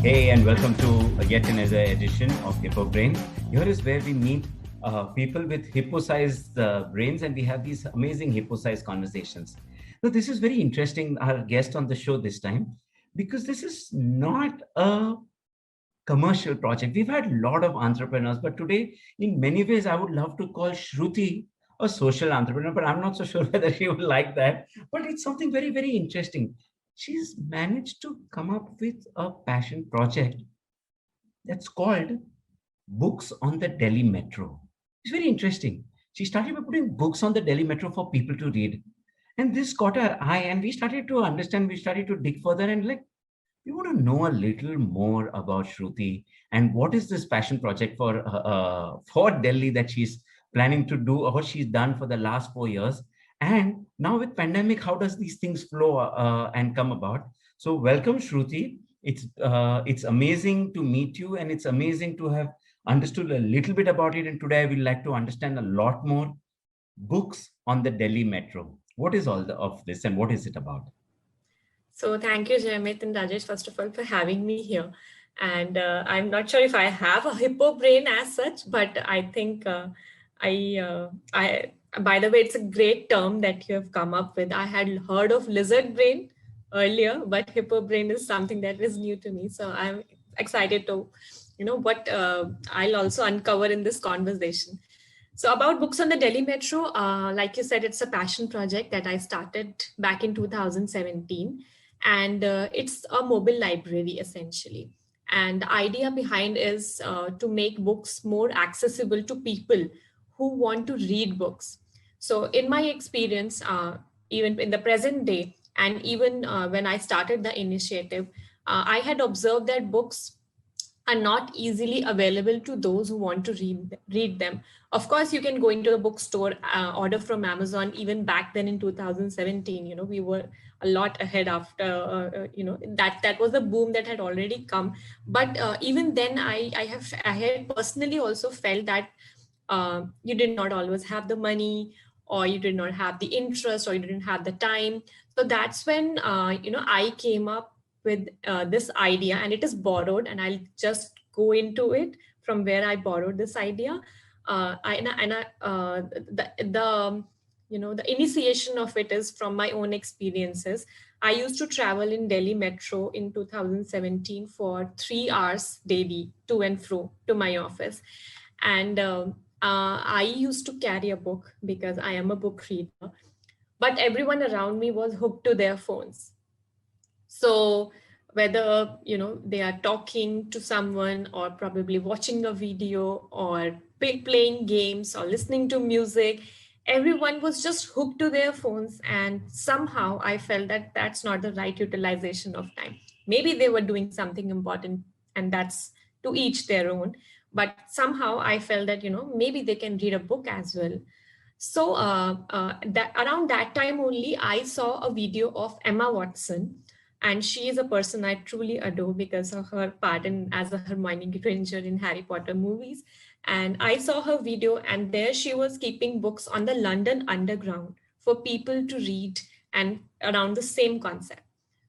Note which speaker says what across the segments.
Speaker 1: Hey, and welcome to yet another edition of Hippo Brain. Here is where we meet people with hippo-sized brains, and we have these amazing hippo-sized conversations. Now, this is very interesting. Our guest on the show this time, because this is not a commercial project. We've had a lot of entrepreneurs, but today, in many ways, I would love to call Shruti a social entrepreneur, but I'm not so sure whether she would like that. But it's something very, very interesting. She's managed to come up with a passion project that's called Books on the Delhi Metro. It's very interesting. She started by putting books on the Delhi Metro for people to read. And this caught our eye, and we started to understand, we started to dig further, and we want to know a little more about Shruti and what is this passion project for Delhi that she's planning to do or what she's done for the last 4 years. And now with pandemic, how does these things flow and come about? So welcome, Shruti. It's amazing to meet you, and it's amazing to have understood a little bit about it. And today I would like to understand a lot more. Books on the Delhi Metro. What is of this, and what is it about?
Speaker 2: So thank you, Jayamit and Rajesh, first of all, for having me here. And I'm not sure if I have a hippo brain as such, but I think I, by the way, it's a great term that you have come up with. I had heard of lizard brain earlier, but hippo brain is something that is new to me. So I'm excited to, what I'll also uncover in this conversation. So about books on the Delhi Metro, like you said, it's a passion project that I started back in 2017, and it's a mobile library essentially. And the idea behind is to make books more accessible to people who want to read books. So in my experience, even in the present day, and even when I started the initiative, I had observed that books are not easily available to those who want to read them. Of course, you can go into the bookstore, order from Amazon. Even back then in 2017, we were a lot ahead after, that was a boom that had already come. But even then, I had personally also felt that you did not always have the money, or you did not have the interest, or you didn't have the time. So that's when I came up with this idea, and it is borrowed, and I'll just go into it from where I borrowed this idea. The initiation of it is from my own experiences. I used to travel in Delhi Metro in 2017 for 3 hours daily to and fro to my office. And I used to carry a book because I am a book reader, but everyone around me was hooked to their phones. So whether they are talking to someone, or probably watching a video, or playing games, or listening to music, everyone was just hooked to their phones. And somehow I felt that that's not the right utilization of time. Maybe they were doing something important, and that's to each their own. But somehow I felt that maybe they can read a book as well. So that around that time only, I saw a video of Emma Watson, and she is a person I truly adore because of her part as a Hermione Granger in Harry Potter movies. And I saw her video, and there she was keeping books on the London Underground for people to read, and around the same concept.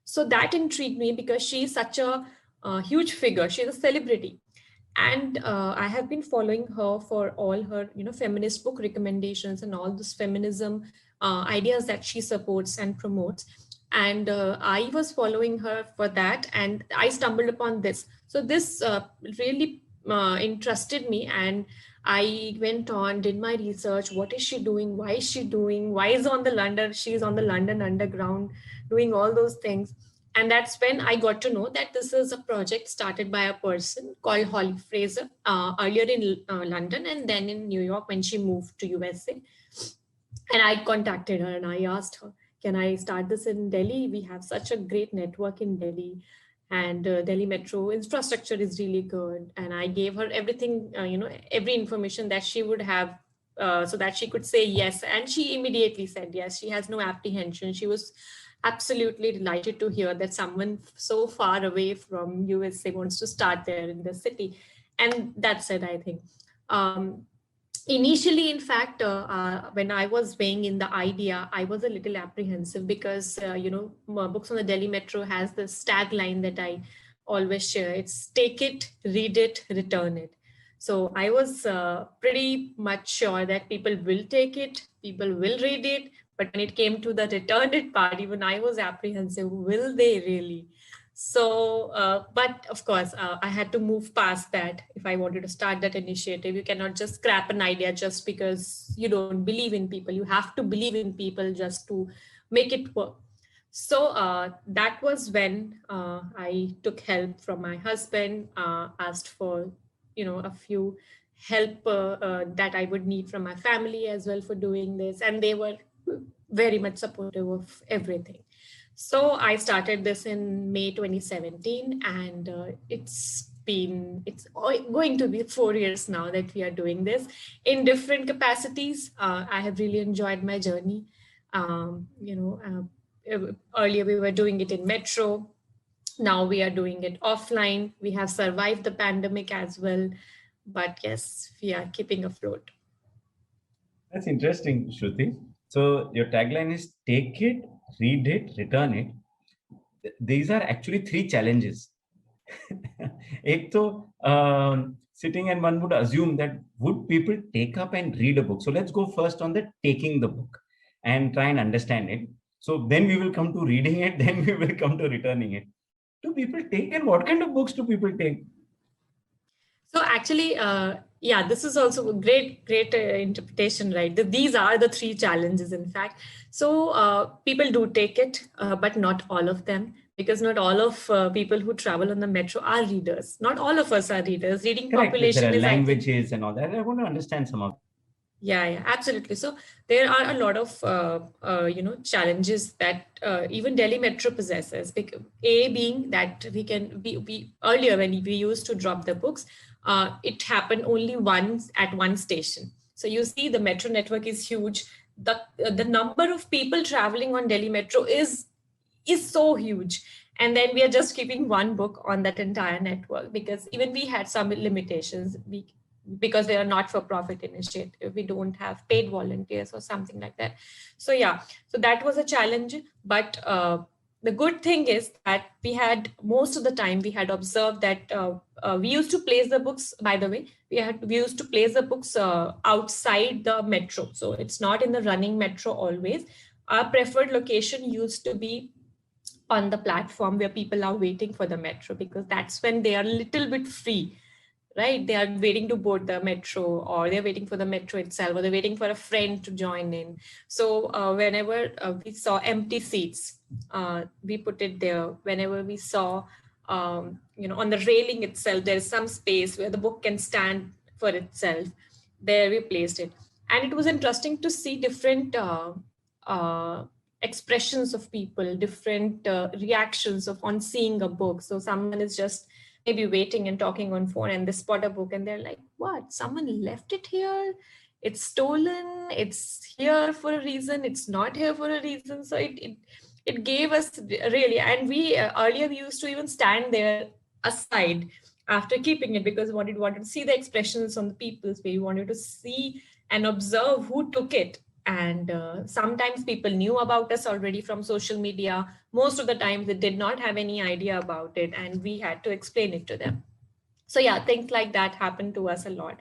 Speaker 2: So that intrigued me because she is such a huge figure. She's a celebrity, and I have been following her for all her feminist book recommendations and all this feminism ideas that she supports and promotes. And I was following her for that, and I stumbled upon this. So this really interested me, and I went on, did my research. What is she doing? Why is she doing? Why is on the London? She's on the London Underground doing all those things. And that's when I got to know that this is a project started by a person called Holly Fraser, earlier in London, and then in New York when she moved to USA. And I contacted her and I asked her, can I start this in Delhi? We have such a great network in Delhi, and Delhi Metro infrastructure is really good. And I gave her everything, every information that she would have, so that she could say yes. And she immediately said yes. She has no apprehension. She was absolutely delighted to hear that someone so far away from USA wants to start there in the city. And that's it, I think. Initially, in fact, when I was weighing in the idea, I was a little apprehensive because, Books on the Delhi Metro has this tagline that I always share. It's take it, read it, return it. So I was pretty much sure that people will take it, people will read it. But when it came to the return it part, even I was apprehensive. Will they really? So, but of course, I had to move past that. If I wanted to start that initiative, you cannot just scrap an idea just because you don't believe in people. You have to believe in people just to make it work. So that was when I took help from my husband, asked for, a few help that I would need from my family as well for doing this. And they were very much supportive of everything. So I started this in May 2017, and it's going to be 4 years now that we are doing this in different capacities. I have really enjoyed my journey. Earlier we were doing it in Metro. Now we are doing it offline. We have survived the pandemic as well, but yes, we are keeping afloat.
Speaker 1: That's interesting, Shruti. So your tagline is take it, read it, return it. These are actually three challenges. Ek to, sitting and one would assume that would people take up and read a book? So let's go first on the taking the book and try and understand it. So then we will come to reading it, then we will come to returning it. Do people take, and what kind of books do people take?
Speaker 2: So actually, yeah, this is also a great interpretation, right? These are the three challenges, in fact. So people do take it, but not all of them, because not all of people who travel on the metro are readers. Not all of us are readers. Reading
Speaker 1: Correct.
Speaker 2: population
Speaker 1: There are
Speaker 2: is,
Speaker 1: languages and all that. I want to understand some of.
Speaker 2: Yeah, absolutely. So there are a lot of challenges that even Delhi Metro possesses. A being that we earlier when we used to drop the books, it happened only once at one station. So you see, the metro network is huge. The number of people traveling on Delhi Metro is so huge. And then we are just keeping one book on that entire network, because even we had some limitations. Because they are not for profit initiative, we don't have paid volunteers or something like that. So yeah, so that was a challenge. But the good thing is that most of the time we had observed that we used to place the books, by the way, we used to place the books outside the metro. So it's not in the running metro always. Our preferred location used to be on the platform where people are waiting for the metro, because that's when they are a little bit free, right? They are waiting to board the metro, or they're waiting for the metro itself, or they're waiting for a friend to join in. So whenever we saw empty seats, we put it there. Whenever we saw, on the railing itself, there is some space where the book can stand for itself, there we placed it. And it was interesting to see different expressions of people, different reactions on seeing a book. So someone is just maybe waiting and talking on phone, and they spot a book and they're like, what, someone left it here, it's stolen, it's here for a reason, it's not here for a reason. So it gave us really, and we earlier we used to even stand there aside after keeping it, because we wanted to see the expressions on the people's face. We wanted to see and observe who took it. And sometimes people knew about us already from social media. Most of the time they did not have any idea about it, and we had to explain it to them. So yeah, things like that happened to us a lot.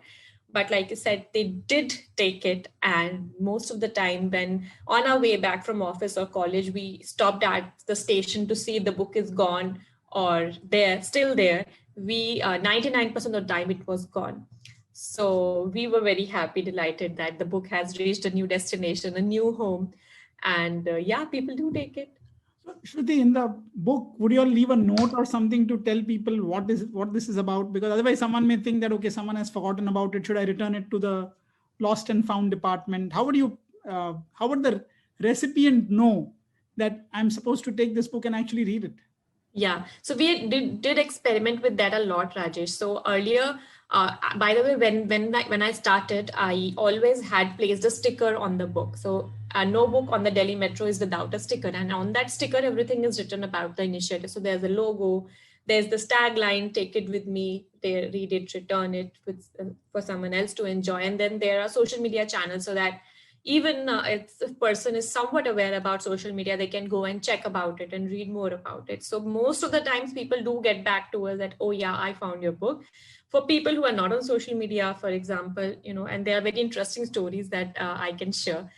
Speaker 2: But like you said, they did take it. And most of the time when on our way back from office or college, we stopped at the station to see if the book is gone or they're still there, 99% of the time it was gone. So we were very happy, delighted that the book has reached a new destination, a new home. And yeah, people do take it.
Speaker 3: So, Shruti, in the book, would you all leave a note or something to tell people what this is about? Because otherwise someone may think that, okay, someone has forgotten about it. Should I return it to the lost and found department? How would the recipient know that I'm supposed to take this book and actually read it?
Speaker 2: Yeah, so we did experiment with that a lot, Rajesh. So earlier, by the way, when I started, I always had placed a sticker on the book. So no book on the Delhi Metro is without a sticker. And on that sticker, everything is written about the initiative. So there's a logo, there's this tagline, take it with me, they read it, return it for someone else to enjoy. And then there are social media channels so that even if the person is somewhat aware about social media, they can go and check about it and read more about it. So most of the times people do get back to us that, oh yeah, I found your book. For people who are not on social media, for example, and there are very interesting stories that I can share.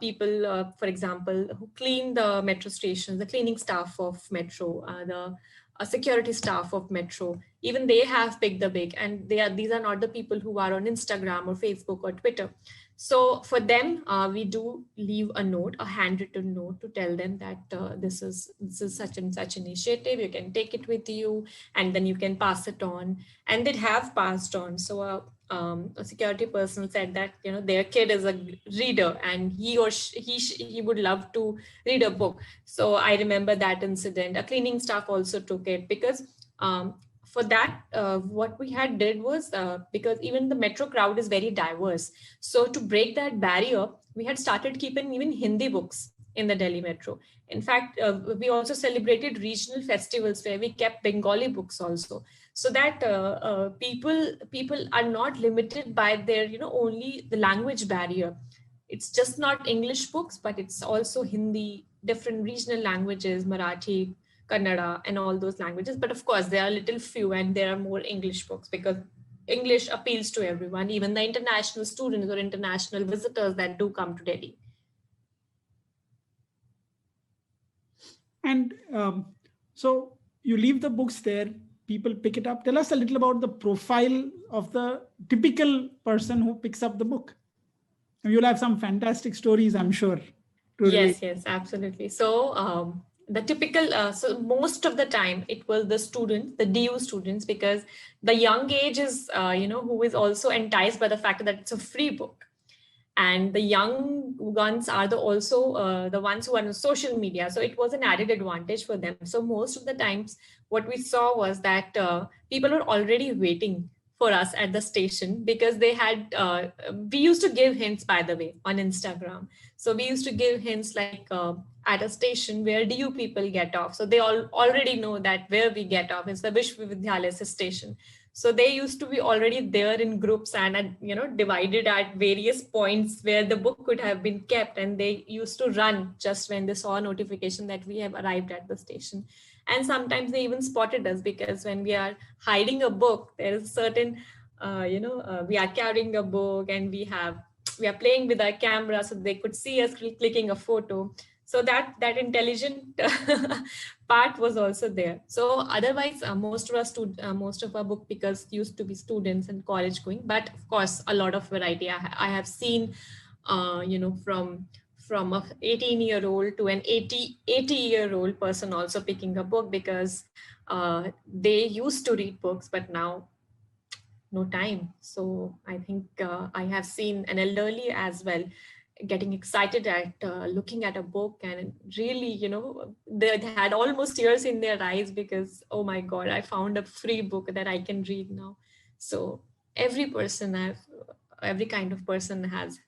Speaker 2: People, for example, who clean the metro stations, the cleaning staff of metro, the security staff of metro, even they have picked the big, and these are not the people who are on Instagram or Facebook or Twitter. So for them, we do leave a note, a handwritten note, to tell them that this is such and such initiative. You can take it with you, and then you can pass it on. And they have passed on. So a security person said that their kid is a reader, and he would love to read a book. So I remember that incident. A cleaning staff also took it, because for that, what we had did was, because even the metro crowd is very diverse. So to break that barrier, we had started keeping even Hindi books in the Delhi metro. In fact, we also celebrated regional festivals where we kept Bengali books also, so that people are not limited by their, only the language barrier. It's just not English books, but it's also Hindi, different regional languages, Marathi, Kannada, and all those languages. But of course, there are little few, and there are more English books, because English appeals to everyone, even the international students or international visitors that do come to Delhi.
Speaker 3: And so you leave the books there, people pick it up. Tell us a little about the profile of the typical person who picks up the book. You'll have some fantastic stories, I'm sure.
Speaker 2: Yes, absolutely. So the typical, so most of the time it was the students, the DU students, because the young age is, who is also enticed by the fact that it's a free book. And the young ones are also the ones who are on social media. So it was an added advantage for them. So most of the times what we saw was that people were already waiting for us at the station, because they had, we used to give hints, by the way, on Instagram. So we used to give hints like at a station, where do you people get off? So they all already know that where we get off is the Vishwavidyalaya station. So they used to be already there in groups and, divided at various points where the book could have been kept. And they used to run just when they saw a notification that we have arrived at the station. And sometimes they even spotted us, because when we are hiding a book, there is certain, we are carrying a book, and we are playing with our camera, so they could see us clicking a photo. So that intelligent part was also there. So otherwise, most of our book pickers used to be students and college going, but of course, a lot of variety. I have seen, from a 18-year-old to an 80-year-old person also picking a book, because they used to read books, but now no time. So I think I have seen an elderly as well getting excited at looking at a book, and really, they had almost tears in their eyes, because, oh my God, I found a free book that I can read now. So every kind of person has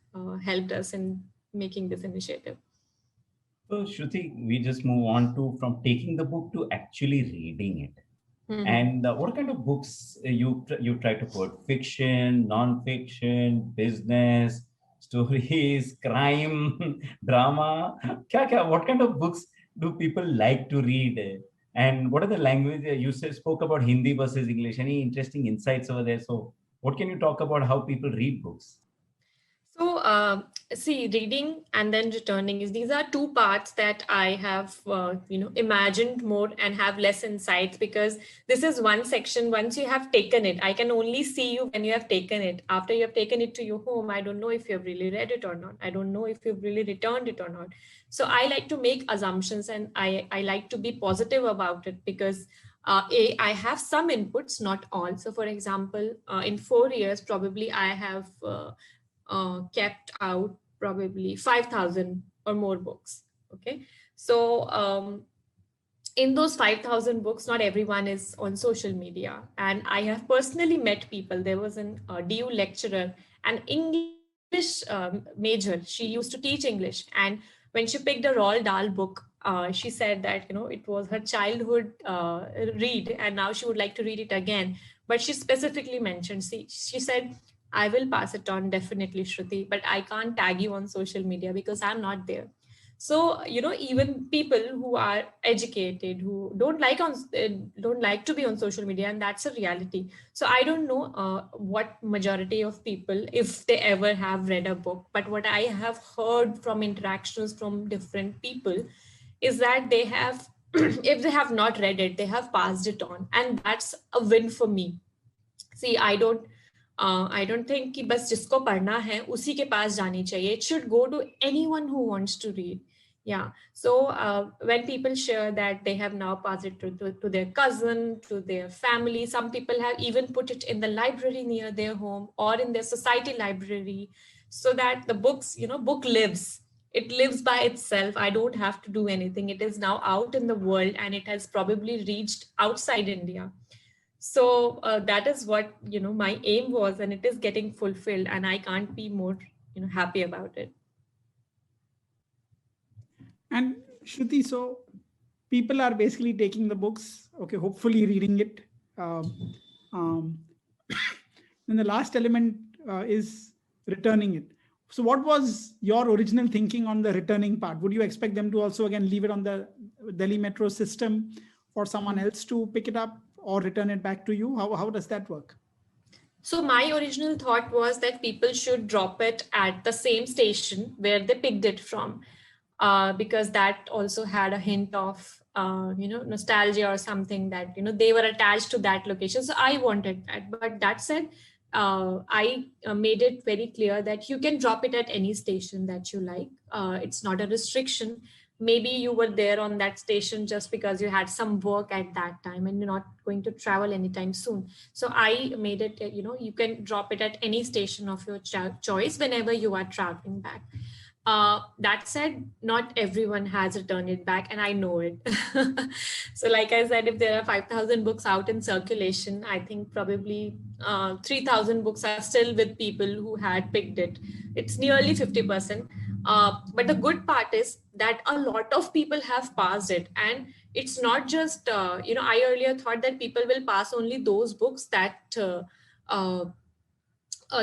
Speaker 2: helped us in making this initiative.
Speaker 1: So Shruti, we just move on to from taking the book to actually reading it. Mm-hmm. And what kind of books you try to put? Fiction, non-fiction, business, stories, crime, drama? What kind of books do people like to read? And what are the languages? You spoke about Hindi versus English. Any interesting insights over there? So what can you talk about how people read books?
Speaker 2: So, see, reading and then returning these are two parts that I have, imagined more and have less insights, because this is one section. Once you have taken it, I can only see you when you have taken it. After you have taken it to your home, I don't know if you've really read it or not. I don't know if you've really returned it or not. So I like to make assumptions, and I like to be positive about it, because I have some inputs, not all. So for example, in 4 years, probably I have kept out probably 5,000 or more books. Okay. So in those 5,000 books, not everyone is on social media. And I have personally met people. There was an DU lecturer, an English major. She used to teach English. And when she picked a Roald Dahl book, she said that, it was her childhood read, and now she would like to read it again. But she specifically mentioned, she said, I will pass it on definitely, Shruti, but I can't tag you on social media because I'm not there. So, even people who are educated, who don't like to be on social media, and that's a reality. So I don't know what majority of people, if they ever have read a book, but what I have heard from interactions from different people is that they have, if they have not read it, they have passed it on, and that's a win for me. See, I don't think कि बस जिसको पढ़ना है उसी के पास जानी चाहिए. It should go to anyone who wants to read. Yeah. So when people share that they have now passed it to their cousin, to their family, some people have even put it in the library near their home or in their society library, so that the book lives. It lives by itself. I don't have to do anything. It is now out in the world, and it has probably reached outside India. So that is what my aim was, and it is getting fulfilled, and I can't be more happy about it.
Speaker 3: And Shruti, so people are basically taking the books, okay, hopefully reading it. Then the last element is returning it. So what was your original thinking on the returning part? Would you expect them to also again leave it on the Delhi Metro system for someone else to pick it up or return it back to you? How does that work?
Speaker 2: So my original thought was that people should drop it at the same station where they picked it from, because that also had a hint of nostalgia or something, that they were attached to that location. So I wanted that. But that said, I made it very clear that you can drop it at any station that you like. It's not a restriction. Maybe you were there on that station just because you had some work at that time and you're not going to travel anytime soon. So I made it, you can drop it at any station of your choice whenever you are traveling back. That said, not everyone has returned it back, and I know it. So like I said, if there are 5,000 books out in circulation, I think probably 3,000 books are still with people who had picked it. It's nearly 50%. But the good part is that a lot of people have passed it, and it's not just, I earlier thought that people will pass only those books that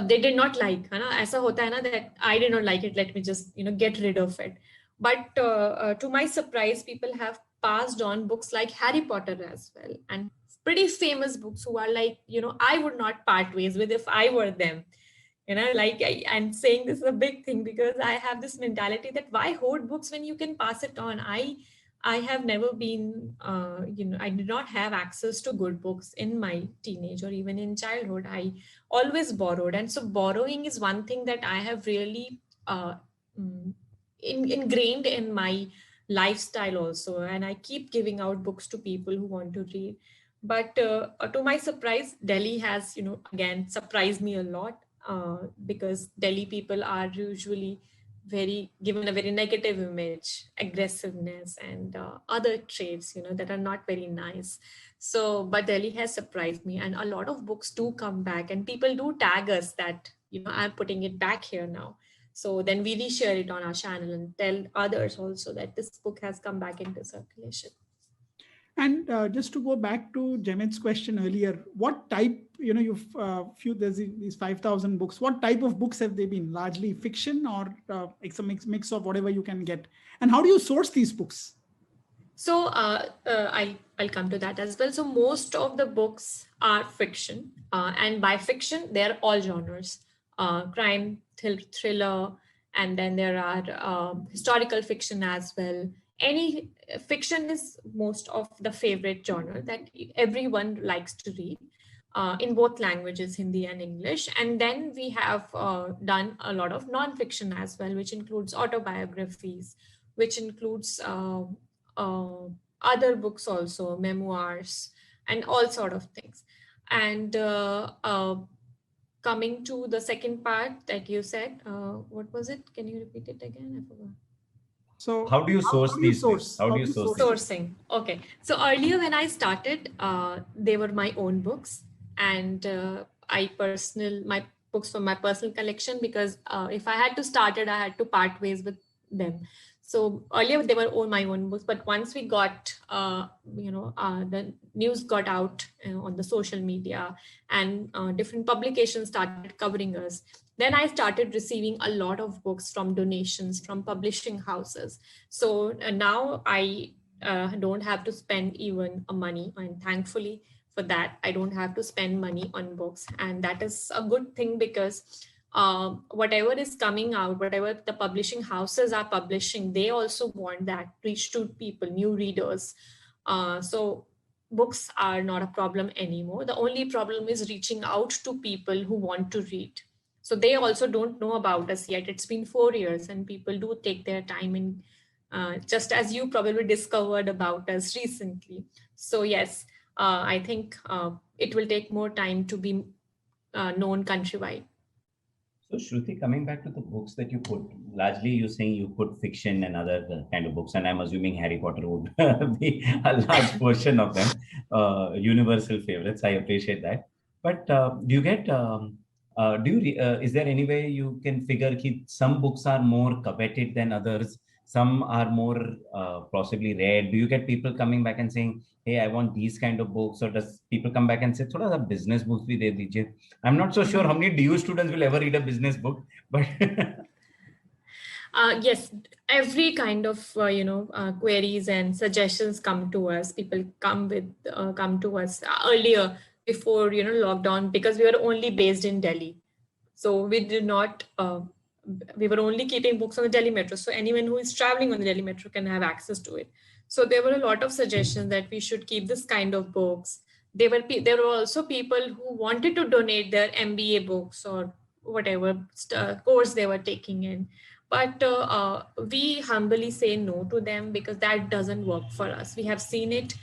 Speaker 2: they did not like. ऐसा होता है ना, that I did not like it, let me just get rid of it. But to my surprise, people have passed on books like Harry Potter as well, and pretty famous books who are like, I would not part ways with if I were them. I'm saying this is a big thing because I have this mentality that why hoard books when you can pass it on. I have never been, I did not have access to good books in my teenage or even in childhood. I always borrowed. And so borrowing is one thing that I have really ingrained in my lifestyle also. And I keep giving out books to people who want to read. But to my surprise, Delhi has, again, surprised me a lot because Delhi people are usually given a very negative image, aggressiveness, and other traits, that are not very nice. So, but Delhi has surprised me, and a lot of books do come back, and people do tag us that, I'm putting it back here now. So then we reshare it on our channel and tell others also that this book has come back into circulation.
Speaker 3: And just to go back to Jamit's question earlier, what type, there's these 5,000 books. What type of books have they been? Largely fiction, or it's a mix of whatever you can get? And how do you source these books?
Speaker 2: So I'll come to that as well. So most of the books are fiction, and by fiction, they're all genres: crime, thriller, and then there are historical fiction as well. Any fiction is most of the favorite genre that everyone likes to read in both languages, Hindi and English. And then we have done a lot of non-fiction as well, which includes autobiographies, which includes other books also, memoirs, and all sort of things. And coming to the second part that you said, what was it? Can you repeat it again? I forgot.
Speaker 1: So how do you source these books? How do you source
Speaker 2: sourcing? Okay. So earlier when I started, they were my own books, and my books from my personal collection, because if I had to start it, I had to part ways with them. So earlier they were all my own books, but once we got, the news got out on the social media, and different publications started covering us, then I started receiving a lot of books from donations from publishing houses. So now I don't have to spend even a money, and thankfully for that, I don't have to spend money on books, and that is a good thing, because whatever is coming out, whatever the publishing houses are publishing, they also want that reach to people, new readers. So books are not a problem anymore. The only problem is reaching out to people who want to read. So they also don't know about us yet. It's been 4 years, and people do take their time in, just as you probably discovered about us recently. So yes, I think it will take more time to be known countrywide.
Speaker 1: So, Shruti, coming back to the books that you put, largely you're saying you put fiction and other kind of books, and I'm assuming Harry Potter would be a large portion of them, universal favorites. I appreciate that. But do you get, is there any way you can figure that some books are more coveted than others? Some are more possibly read. Do you get people coming back and saying, hey, I want these kind of books? Or does people come back and say, thoda sa business books bhi de dijiye? I'm not so sure how many DU students will ever read a business book, but
Speaker 2: yes, every kind of queries and suggestions come to us. People come to us earlier, before lockdown, because we were only based in Delhi, so we did not. We were only keeping books on the Delhi Metro, so anyone who is traveling on the Delhi Metro can have access to it. So there were a lot of suggestions that we should keep this kind of books. There were also people who wanted to donate their MBA books or whatever course they were taking in, but we humbly say no to them, because that doesn't work for us. We have seen it.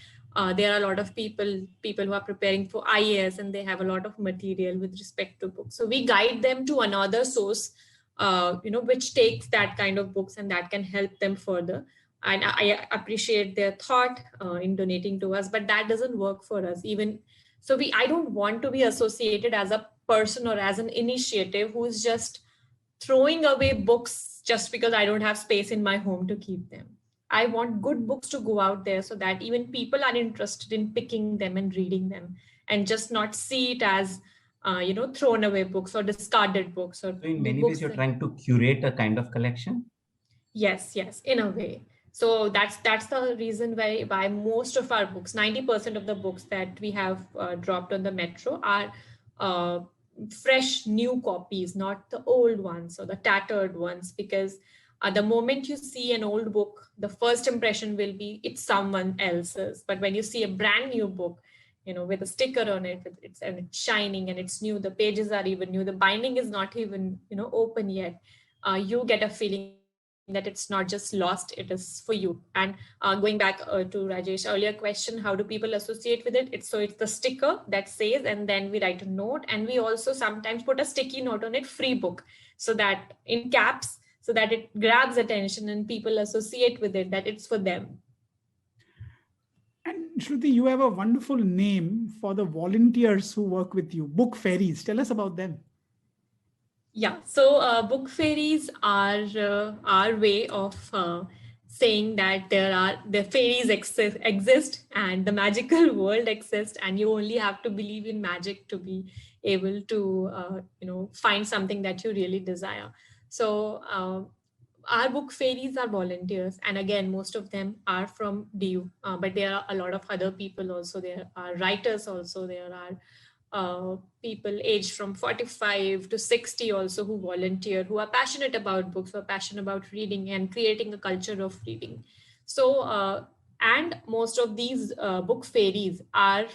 Speaker 2: There are a lot of people who are preparing for IAS, and they have a lot of material with respect to books. So we guide them to another source, which takes that kind of books, and that can help them further. And I appreciate their thought in donating to us, but that doesn't work for us. Even so, I don't want to be associated as a person or as an initiative who is just throwing away books just because I don't have space in my home to keep them. I want good books to go out there, so that even people are interested in picking them and reading them, and just not see it as thrown away books or discarded books. Or
Speaker 1: so in many ways, you're trying to curate a kind of collection.
Speaker 2: Yes, in a way. So that's the reason why most of our books, 90% of the books that we have dropped on the Metro, are fresh new copies, not the old ones or the tattered ones, because the moment you see an old book, the first impression will be it's someone else's. But when you see a brand new book, with a sticker on it, and it's shining and it's new, the pages are even new, the binding is not even open yet, you get a feeling that it's not just lost, it is for you. And going back to Rajesh's earlier question, how do people associate with it? It's the sticker that says, and then we write a note, and we also sometimes put a sticky note on it, free book, so that in caps, so that it grabs attention and people associate with it, that it's for them.
Speaker 3: And Shruti, you have a wonderful name for the volunteers who work with you, Book Fairies. Tell us about them.
Speaker 2: Yeah, so book fairies are our way of saying that the fairies exist and the magical world exists, and you only have to believe in magic to be able to find something that you really desire. So our book fairies are volunteers, and again, most of them are from DU, but there are a lot of other people also. There are writers also. There are people aged from 45 to 60 also who volunteer, who are passionate about books, who are passionate about reading and creating a culture of reading. So, and most of these book fairies are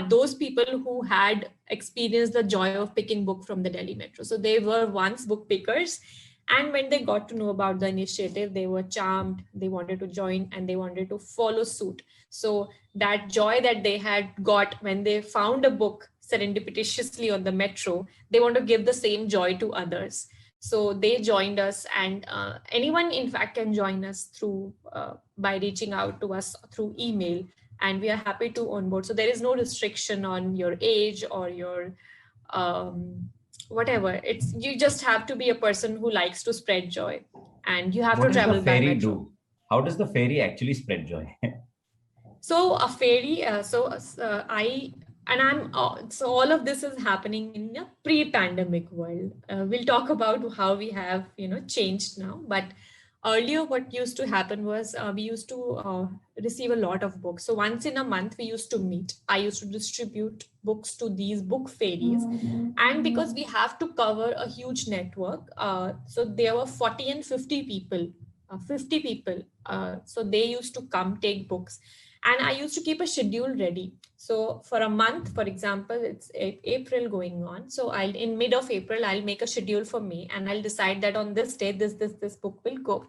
Speaker 2: those people who had experienced the joy of picking book from the Delhi Metro. So they were once book pickers, and when they got to know about the initiative, they were charmed, they wanted to join, and they wanted to follow suit. So that joy that they had got when they found a book serendipitously on the Metro, they want to give the same joy to others. So they joined us, and anyone in fact can join us through by reaching out to us through email, and we are happy to onboard. So there is no restriction on your age or your whatever. It's, you just have to be a person who likes to spread joy, and you have
Speaker 1: What
Speaker 2: to
Speaker 1: does the
Speaker 2: travel by
Speaker 1: fairy
Speaker 2: metro.
Speaker 1: do? How does the fairy actually spread joy?
Speaker 2: So a fairy, so all of this is happening in a pre-pandemic world. We'll talk about how we have, changed now. But earlier, what used to happen was we used to receive a lot of books. So once in a month, we used to meet. I used to distribute books to these book fairies. And because we have to cover a huge network, so there were 40 and 50 people, 50 people. So they used to come take books, and I used to keep a schedule ready. So for a month, for example, it's April going on. So I'll, in mid of April, I'll make a schedule for me, and I'll decide that on this day, this book will go.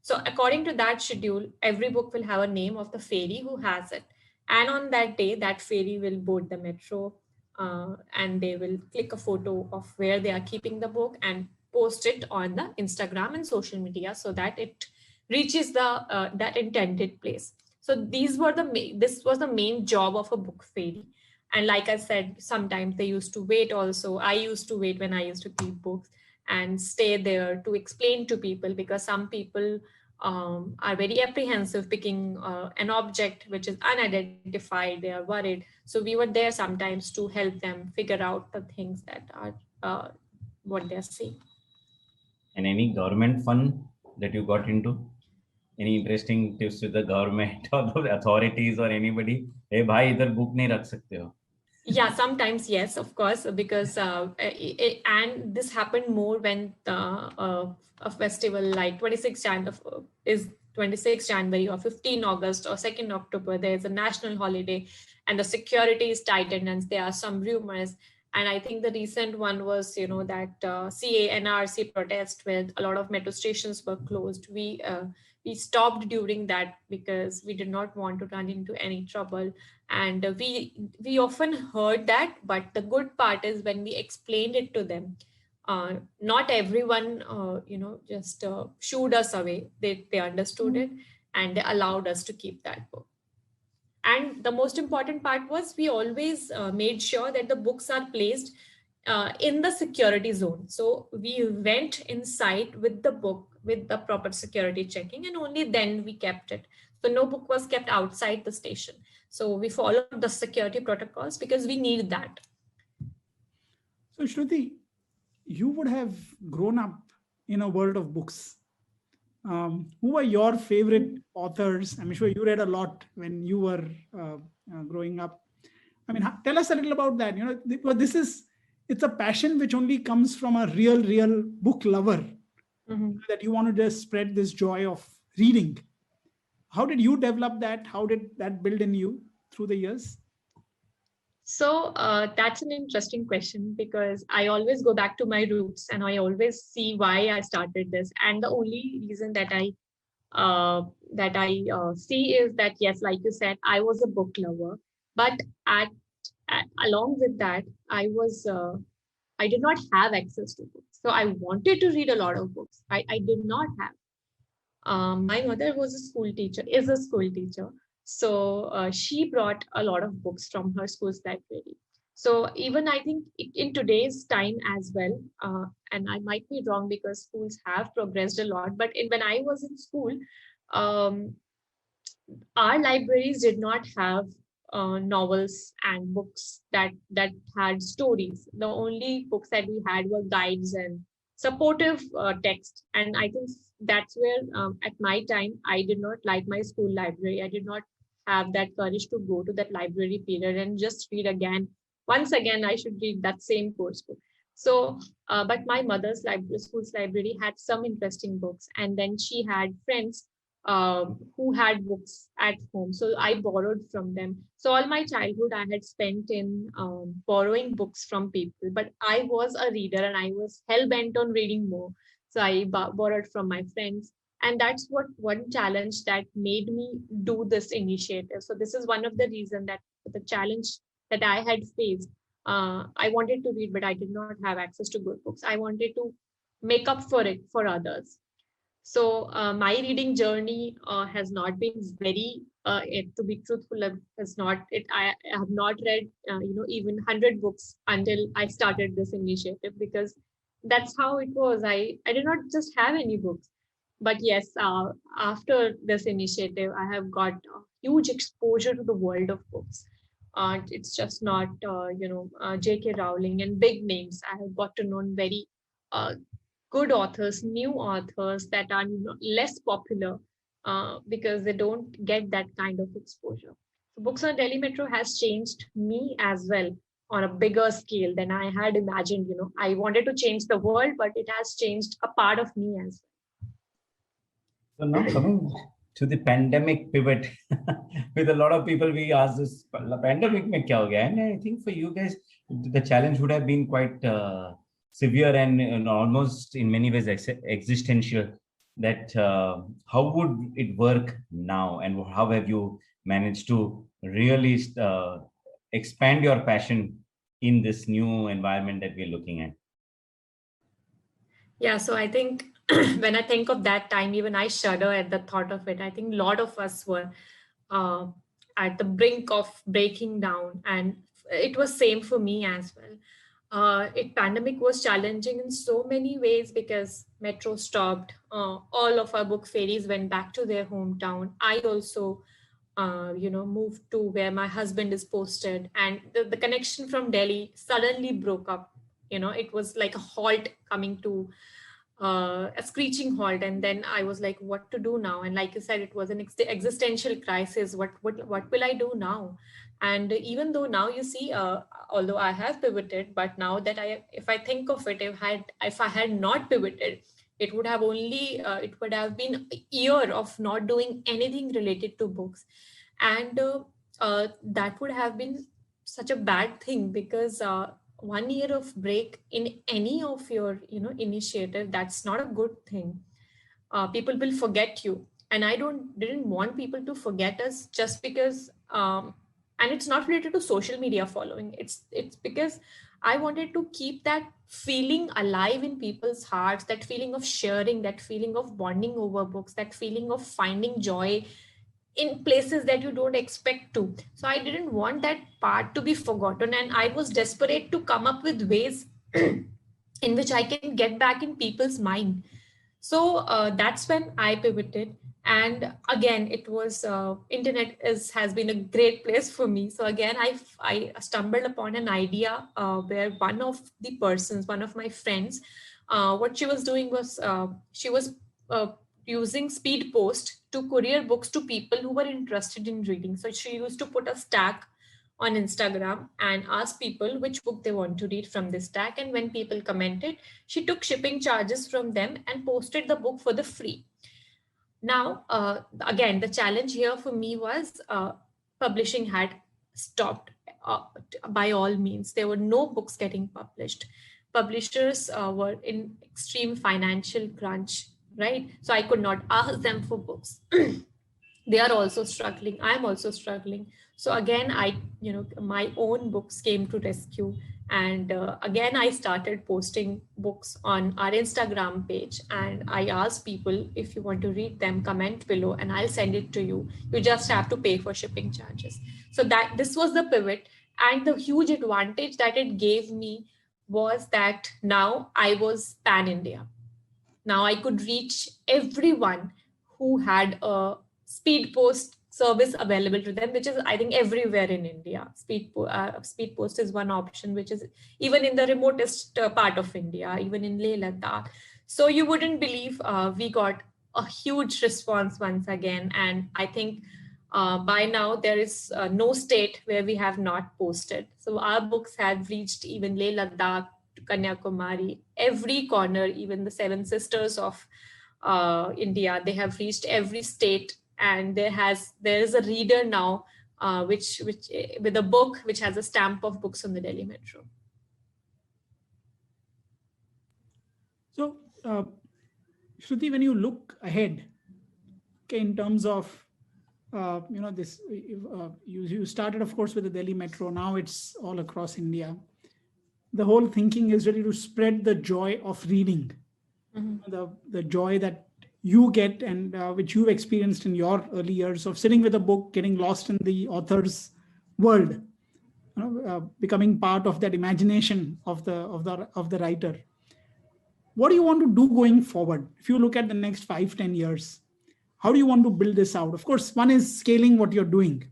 Speaker 2: So according to that schedule, every book will have a name of the fairy who has it. And on that day, that fairy will board the metro, and they will click a photo of where they are keeping the book and post it on the Instagram and social media so that it reaches the that intended place. So this was the main job of a book fairy. And like I said, sometimes they used to wait also. I used to wait when I used to keep books and stay there to explain to people, because some people are very apprehensive picking an object which is unidentified. They are worried. So we were there sometimes to help them figure out the things that are what they're seeing.
Speaker 1: And any government fund that you got into? Any interesting tips with the government or the authorities or anybody? Hey, bhai, idhar book nahi rakh sakte ho.
Speaker 2: Yeah, sometimes yes, of course, because and this happened more when a festival like 26th January is 26th January or 15 August or 2nd October. There's a national holiday, and the security is tightened, and there are some rumors. And I think the recent one was, that CA-NRC protest where a lot of metro stations were closed. We stopped during that because we did not want to run into any trouble. And we often heard that, but the good part is when we explained it to them, not everyone just shooed us away. They understood it, and they allowed us to keep that book. And the most important part was we always made sure that the books are placed in the security zone. So we went inside with the book with the proper security checking, and only then we kept it. So no book was kept outside the station. So we followed the security protocols because we need that.
Speaker 3: So Shruti, you would have grown up in a world of books. Who are your favorite authors? I'm sure you read a lot when you were growing up. I mean, tell us a little about that. Because it's a passion which only comes from a real book lover, that you want to just spread this joy of reading. How did you develop that? How did that build in you through the years?
Speaker 2: So that's an interesting question, because I always go back to my roots and I always see why I started this. And the only reason that I see is that, yes, like you said, I was a book lover, but along with that, I did not have access to books. So I wanted to read a lot of books. I did not have. My mother is a school teacher. So she brought a lot of books from her school's library. So even I think in today's time as well, and I might be wrong because schools have progressed a lot, but when I was in school, our libraries did not have novels and books that had stories. The only books that we had were guides and supportive text. And I think that's where at my time, I did not like my school library. I did not have that courage to go to that library period and just read again. Once again, I should read that same course book. So, but my mother's school's library had some interesting books. And then she had friends who had books at home. So I borrowed from them. So all my childhood I had spent in borrowing books from people, but I was a reader and I was hell bent on reading more. So I borrowed from my friends. And that's what one challenge that made me do this initiative. So this is one of the reasons that the challenge that I had faced. I wanted to read, but I did not have access to good books. I wanted to make up for it for others. So my reading journey has not been very, to be truthful, has not it. I have not read, even 100 books until I started this initiative, because that's how it was. I did not just have any books, but yes, after this initiative, I have got huge exposure to the world of books. It's just not, J.K. Rowling and big names. I have got to know very uh, good authors, new authors that are less popular, because they don't get that kind of exposure. So Books on Delhi Metro has changed me as well on a bigger scale than I had imagined. I wanted to change the world, but it has changed a part of me as
Speaker 1: So now coming to the pandemic pivot, with a lot of people, we ask this, pandemic mein kya ho gaya? And I think for you guys, the challenge would have been quite severe and almost in many ways existential. That how would it work now, and how have you managed to really expand your passion in this new environment that we're looking at?
Speaker 2: Yeah, so I think when I think of that time, even I shudder at the thought of it. I think a lot of us were uh, at the brink of breaking down, and it was same for me as well. It pandemic was challenging in so many ways because metro stopped. All of our book fairies went back to their hometown. I also, moved to where my husband is posted, and the connection from Delhi suddenly broke up. It was like a halt coming to a screeching halt, and then I was like, what to do now? And like you said, it was an existential crisis. What will I do now? And even though now you see, although I have pivoted, but now that if I think of it, if I had not pivoted, it would have been a year of not doing anything related to books, and that would have been such a bad thing, because 1 year of break in any of your initiative, that's not a good thing. People will forget you, and I didn't want people to forget us just because, and it's not related to social media following. It's because I wanted to keep that feeling alive in people's hearts, that feeling of sharing, that feeling of bonding over books, that feeling of finding joy in places that you don't expect to. So I didn't want that part to be forgotten, and I was desperate to come up with ways in which I can get back in people's mind. So that's when I pivoted. And again, it was internet has been a great place for me. So again, I stumbled upon an idea where one of my friends, what she was doing was she was using speed post to courier books to people who were interested in reading. So she used to put a stack on Instagram and ask people which book they want to read from this stack. And when people commented, she took shipping charges from them and posted the book for the free. Now, again, the challenge here for me was publishing had stopped by all means. There were no books getting published. Publishers were in extreme financial crunch, right? So I could not ask them for books. They are also struggling. I'm also struggling. So again, my own books came to rescue. And again, I started posting books on our Instagram page. And I asked people, if you want to read them, comment below and I'll send it to you. You just have to pay for shipping charges. So this was the pivot. And the huge advantage that it gave me was that now I was pan-India. Now I could reach everyone who had a speed post service available to them, which is, I think, everywhere in India. Speed post is one option, which is even in the remotest part of India, even in Leh Ladakh. So you wouldn't believe we got a huge response once again. And I think by now there is no state where we have not posted. So our books have reached even Leh Ladakh, to Kanyakumari, every corner, even the Seven Sisters of India. They have reached every state, and there is a reader now, which with a book which has a stamp of Books on the Delhi Metro.
Speaker 3: So, Shruti, when you look ahead, okay, in terms of this, you started, of course, with the Delhi Metro. Now it's all across India. The whole thinking is really to spread the joy of reading, the joy that you get and which you've experienced in your early years of sitting with a book, getting lost in the author's world, becoming part of that imagination of the writer. What do you want to do going forward? If you look at the next 5-10 years, how do you want to build this out? Of course, one is scaling what you're doing,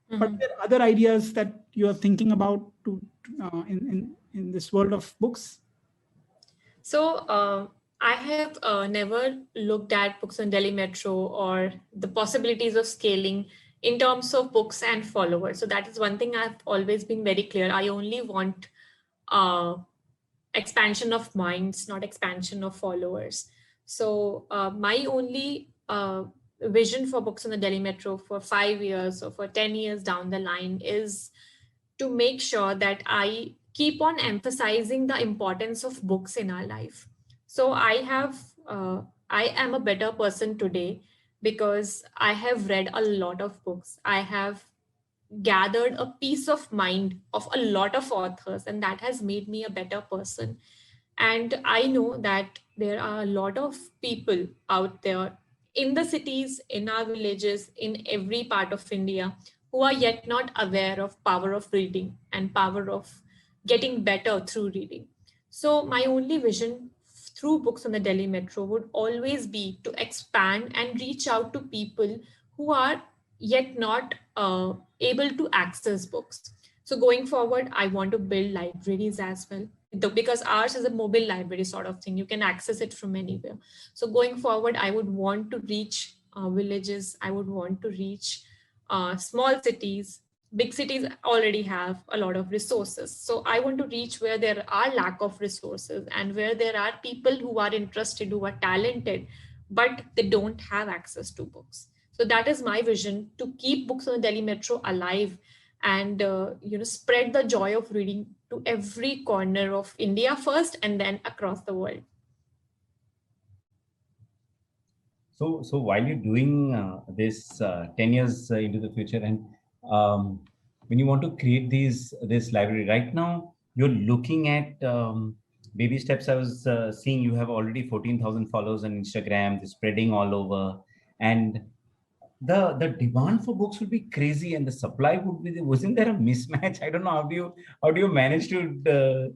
Speaker 3: but there are other ideas that you are thinking about to in this world of books.
Speaker 2: So I have never looked at Books on Delhi Metro or the possibilities of scaling in terms of books and followers. So that is one thing I've always been very clear. I only want expansion of minds, not expansion of followers. So my only vision for Books on the Delhi Metro for 5 years or for 10 years down the line is to make sure that I keep on emphasizing the importance of books in our life. So I am a better person today because I have read a lot of books. I have gathered a peace of mind of a lot of authors, and that has made me a better person. And I know that there are a lot of people out there in the cities, in our villages, in every part of India who are yet not aware of power of reading and power of getting better through reading. So my only vision through Books on the Delhi Metro would always be to expand and reach out to people who are yet not able to access books. So going forward, I want to build libraries as well, because ours is a mobile library sort of thing. You can access it from anywhere. So going forward, I would want to reach villages. I would want to reach small cities. Big cities already have a lot of resources. So I want to reach where there are lack of resources and where there are people who are interested, who are talented, but they don't have access to books. So that is my vision, to keep Books on the Delhi Metro alive and spread the joy of reading to every corner of India first and then across the world.
Speaker 1: So while you're doing this 10 years into the future, and when you want to create this library right now, you're looking at baby steps. I was seeing you have already 14,000 followers on Instagram. They're spreading all over, and the demand for books would be crazy, and the supply would be. Wasn't there a mismatch? I don't know. How do you manage to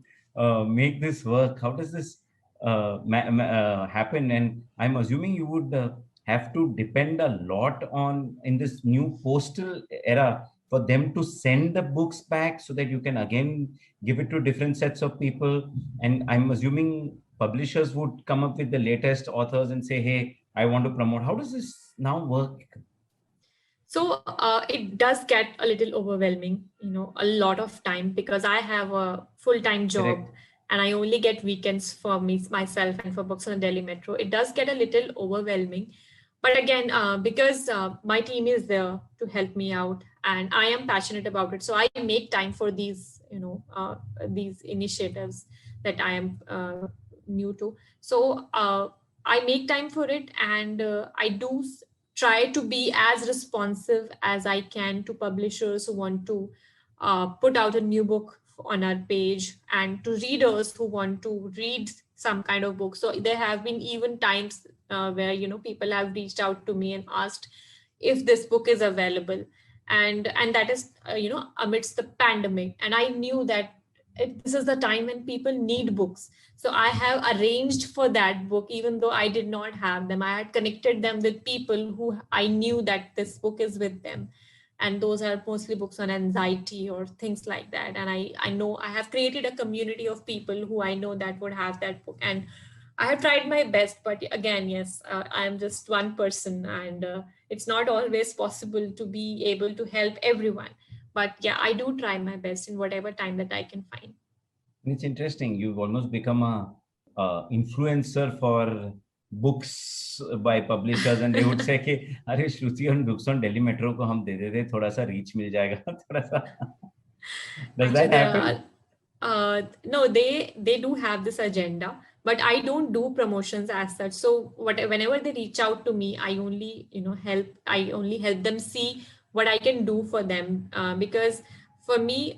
Speaker 1: make this work? How does this happen? And I'm assuming you would have to depend a lot on, in this new postal era, for them to send the books back so that you can again give it to different sets of people. And I'm assuming publishers would come up with the latest authors and say, hey, I want to promote. How does this now work?
Speaker 2: So it does get a little overwhelming, a lot of time, because I have a full-time job.
Speaker 1: Correct.
Speaker 2: And I only get weekends for myself and for Books on the Delhi Metro. It does get a little overwhelming. But again, because my team is there to help me out and I am passionate about it. So I make time for these, these initiatives that I am new to. So I make time for it, and I do try to be as responsive as I can to publishers who want to put out a new book on our page, and to readers who want to read some kind of book. So there have been even times where people have reached out to me and asked if this book is available, and that is amidst the pandemic, and I knew that this is the time when people need books. So I have arranged for that book, even though I did not have them. I had connected them with people who I knew that this book is with them. And those are mostly books on anxiety or things like that. And I know I have created a community of people who I know that would have that book. And I have tried my best, but again, yes, I am just one person, and it's not always possible to be able to help everyone. But yeah, I do try my best in whatever time that I can find.
Speaker 1: It's interesting. You've almost become a influencer for books by publishers, and they would say कि अरे श्रुति और Books on Delhi Metro को हम दे देते, थोड़ा सा reach मिल जाएगा, थोड़ा सा. Does that happen?
Speaker 2: No, they do have this agenda, but I don't do promotions as such. So whenever they reach out to me, I only help them see what I can do for them, because for me,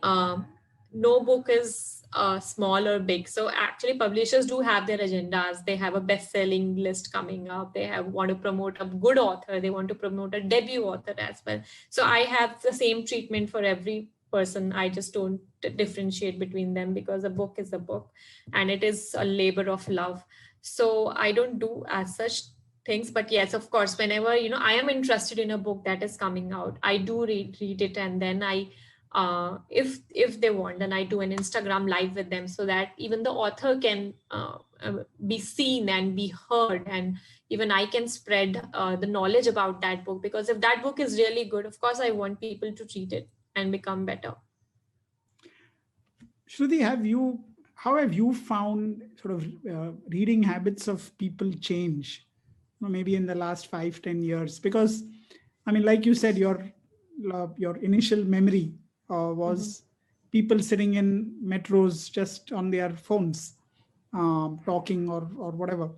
Speaker 2: no book is small or big. So actually publishers do have their agendas. They have a best-selling list coming up. They want to promote a good author. They want to promote a debut author as well. So I have the same treatment for every person. I just don't differentiate between them, because a book is a book and it is a labor of love. So I don't do as such things. But yes, of course, whenever I am interested in a book that is coming out, I do read it, and then I if they want, then I do an Instagram live with them, so that even the author can be seen and be heard, and even I can spread the knowledge about that book. Because if that book is really good, of course I want people to read it and become better.
Speaker 3: Shruti, how have you found sort of reading habits of people change, maybe in the last 5-10 years? Because I mean, like you said, your initial memory was people sitting in metros just on their phones, talking or whatever.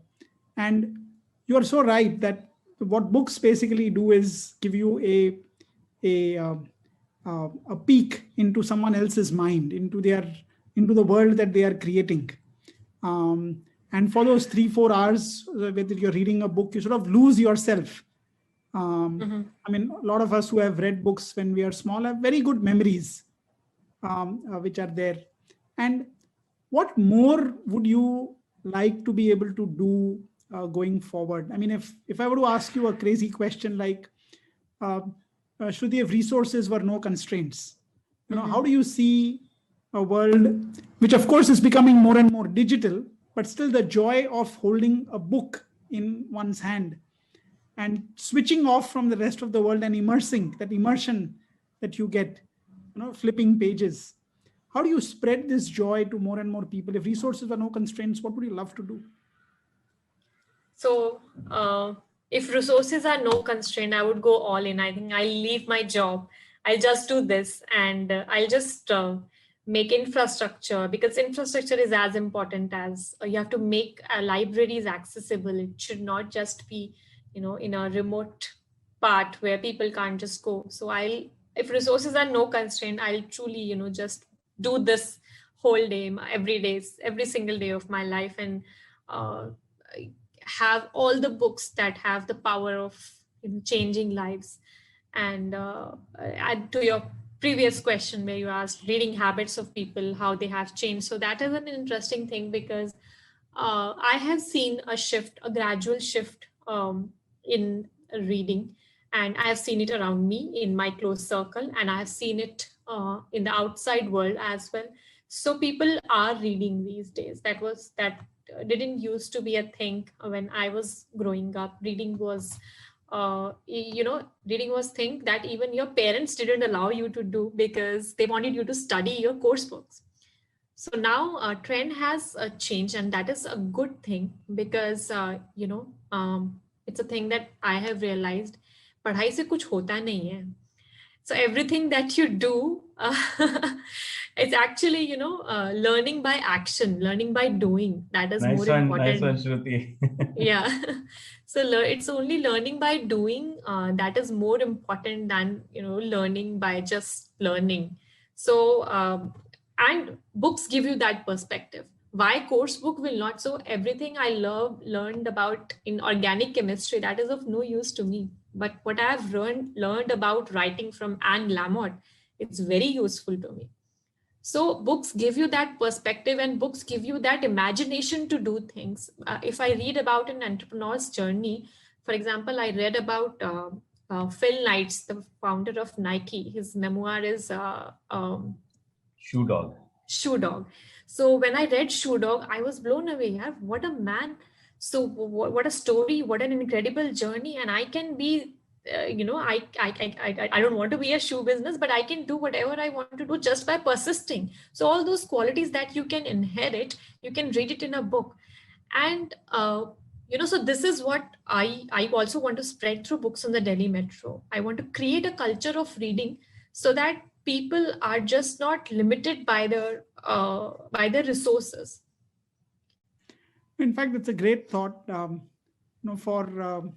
Speaker 3: And you are so right that what books basically do is give you a peek into someone else's mind, into the world that they are creating. And for those 3-4 hours, whether you're reading a book, you sort of lose yourself. I mean, a lot of us who have read books when we are small have very good memories, which are there. And what more would you like to be able to do going forward? I mean, if I were to ask you a crazy question like, Shruti, if resources were no constraints, how do you see a world which, of course, is becoming more and more digital, but still the joy of holding a book in one's hand and switching off from the rest of the world and immersion that you get, flipping pages? How do you spread this joy to more and more people? If resources were no constraints, what would you love to do?
Speaker 2: So if resources are no constraint, I would go all in. I think I'll leave my job. I'll just do this, and I'll just make infrastructure, because infrastructure is as important as you have to make libraries accessible. It should not just be, in a remote part where people can't just go. So if resources are no constraint, I'll truly, just do this whole day, every single day of my life, and have all the books that have the power of changing lives. And add to your previous question where you asked reading habits of people, how they have changed. So that is an interesting thing, because I have seen a gradual shift in reading, and I have seen it around me in my close circle, and I have seen it in the outside world as well. So people are reading these days. That didn't used to be a thing when I was growing up. Reading was thing that even your parents didn't allow you to do, because they wanted you to study your course books. So now trend has changed, and that is a good thing, because it's a thing that I have realized. पढ़ाई से कुछ होता नहीं है. So everything that you do, it's actually, learning by action, learning by doing. That is more important.
Speaker 1: Nice one, Shruti.
Speaker 2: Yeah. So it's only learning by doing that is more important than, learning by just learning. So, and books give you that perspective. Why course book will not? So everything I learned about in organic chemistry, that is of no use to me. But what I have learned about writing from Anne Lamott, it's very useful to me. So books give you that perspective, and books give you that imagination to do things. If I read about an entrepreneur's journey, for example, I read about Phil Knight, the founder of Nike. His memoir is
Speaker 1: Shoe Dog.
Speaker 2: Shoe Dog. So when I read Shoe Dog, I was blown away. Yeah? What a man. So what a story, what an incredible journey. And I can be, I don't want to be a shoe business, but I can do whatever I want to do just by persisting. So all those qualities that you can inherit, you can read it in a book. And, so this is what I also want to spread through books on the Delhi Metro. I want to create a culture of reading so that people are just not limited by their resources.
Speaker 3: In fact, it's a great thought. For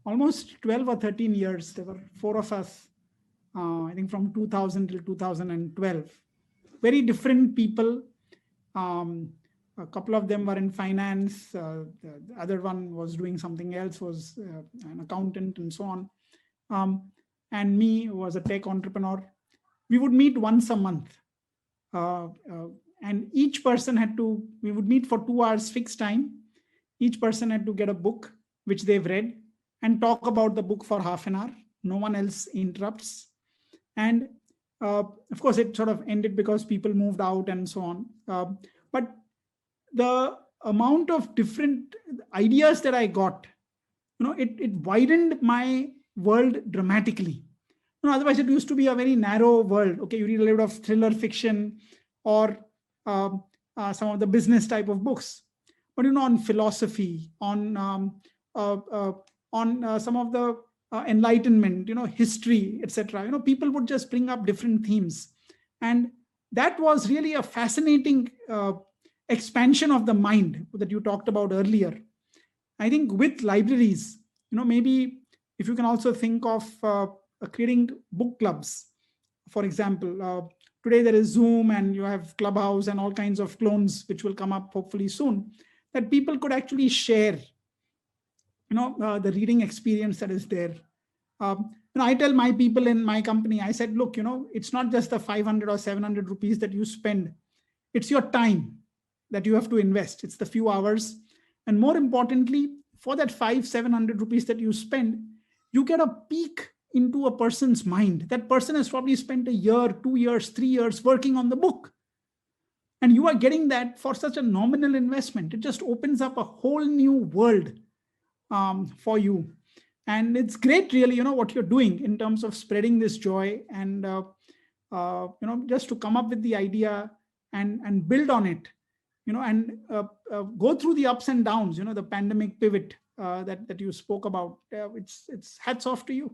Speaker 3: almost 12 or 13 years, there were 4 of us, I think from 2000 till 2012, very different people A couple of them were in finance. The other one was doing something else, was an accountant and so on. And me was a tech entrepreneur. We would meet once a month. And each person we would meet for 2 hours fixed time. Each person had to get a book which they've read and talk about the book for half an hour. No one else interrupts. And of course, it sort of ended because people moved out and so on. But the amount of different ideas that I got, it widened my world dramatically. Otherwise, it used to be a very narrow world. Okay, you read a little of thriller fiction or some of the business type of books, but on philosophy, on some of the enlightenment, history, etc. People would just bring up different themes, and that was really a fascinating expansion of the mind that you talked about earlier. I think with libraries, maybe if you can also think of creating book clubs, for example. Today there is Zoom and you have Clubhouse and all kinds of clones which will come up hopefully soon, that people could actually share the reading experience that is there. I tell my people in my company, I said, look, it's not just the 500 or 700 rupees that you spend. It's your time that you have to invest. It's the few hours. And more importantly, for that 500-700 rupees that you spend, you get a peek into a person's mind. That person has probably spent a year, 2 years, 3 years working on the book. And you are getting that for such a nominal investment. It just opens up a whole new world for you. And it's great, really, what you're doing in terms of spreading this joy and, just to come up with the idea and build on it, and go through the ups and downs, the pandemic pivot that you spoke about. It's hats off to you.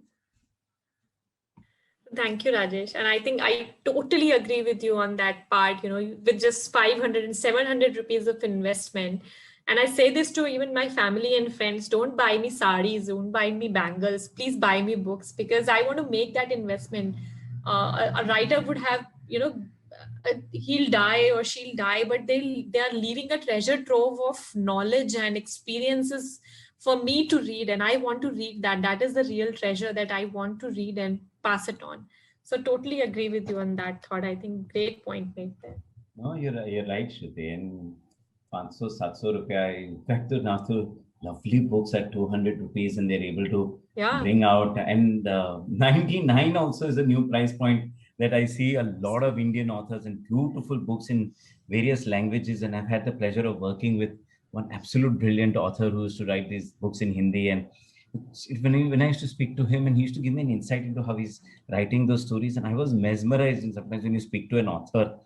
Speaker 2: Thank you, Rajesh. And I think I totally agree with you on that part, with just 500 and 700 rupees of investment. And I say this to even my family and friends, don't buy me saris, don't buy me bangles, please buy me books, because I want to make that investment. A writer would have, he'll die or she'll die, but they are leaving a treasure trove of knowledge and experiences for me to read. And I want to read that. That is the real treasure that I want to read and pass it on. So totally agree with you on that thought. I think great point made there.
Speaker 1: No, you're right, Shruti. And 500-700 rupiah. In fact, now lovely books at 200 rupees, and they're able to bring out. And 99 also is a new price point that I see a lot of Indian authors and beautiful books in various languages. And I've had the pleasure of working with one absolute brilliant author who used to write these books in Hindi. And when I used to speak to him, and he used to give me an insight into how he's writing those stories, and I was mesmerized. And sometimes when you speak to an author,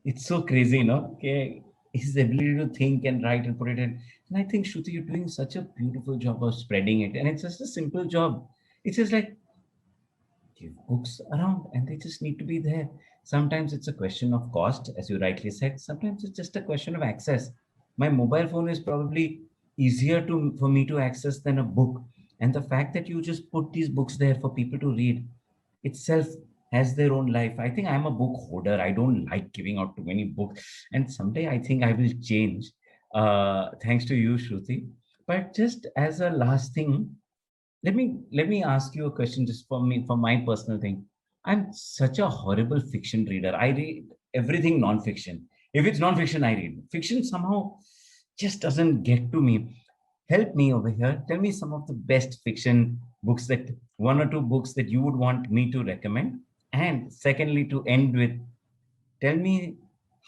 Speaker 1: it's so crazy, Okay, his ability to think and write and put it in. And I think, Shruti, you're doing such a beautiful job of spreading it. And it's just a simple job. It's just like, give books around and they just need to be there. Sometimes it's a question of cost, as you rightly said. Sometimes it's just a question of access. My mobile phone is probably easier for me to access than a book. And the fact that you just put these books there for people to read itself has their own life. I think I'm a book hoarder. I don't like giving out too many books. And someday I think I will change, thanks to you, Shruti. But just as a last thing, let me ask you a question just for my personal thing. I'm such a horrible fiction reader. I read everything non-fiction. If it's non-fiction, I read. Fiction somehow just doesn't get to me. Help me over here. Tell me some of the best fiction books, that 1 or 2 books that you would want me to recommend. And secondly, to end with, tell me